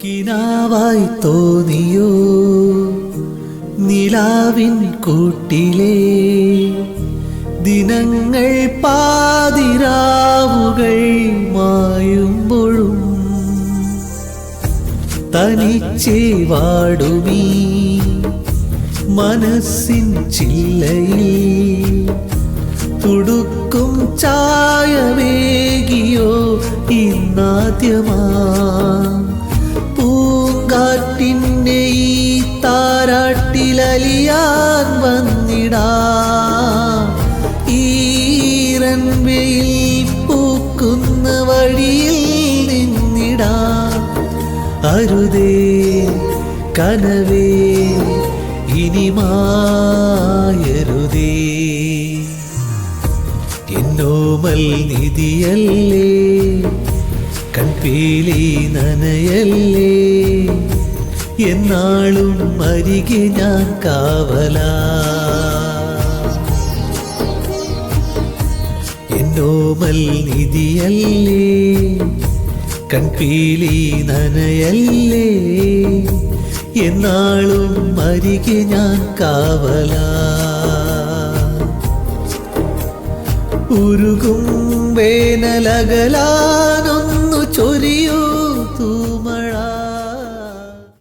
കിനാവായി തോന്നിയോ നിലാവിൻ കൂട്ടിലെ ദിനങ്ങൾ പാതിരാവുകൾ മായുമ്പോഴും തനിച്ചേ വാടുമീ മനസ്സിൻ ചില്ലയിൽ തുടുക്കും ചായവേകിയോ ഇന്നാദ്യമാ പൂങ്കാറ്റിൻ്റെ ഈ താരാട്ടിലലിയാൻ വന്നിടാ ഈറൻ വെയിൽ പൂക്കുന്ന വഴിയിൽ നിന്നിടാ അരുതേ കനവേ ഇനി മായരുതേ എന്നോമൽ നിധിയല്ലേ കൺപീലി നനയല്ലേ എന്നാളും അരികെ ഞാൻ കാവലാ എന്നോമൽ നിധിയല്ലേ കൺപീലി നനയല്ലേ എന്നാളും അരികെ ഞാൻ കാവലാ ഉരുകും വേനലകലാനൊന്നു ചൊരിയൂ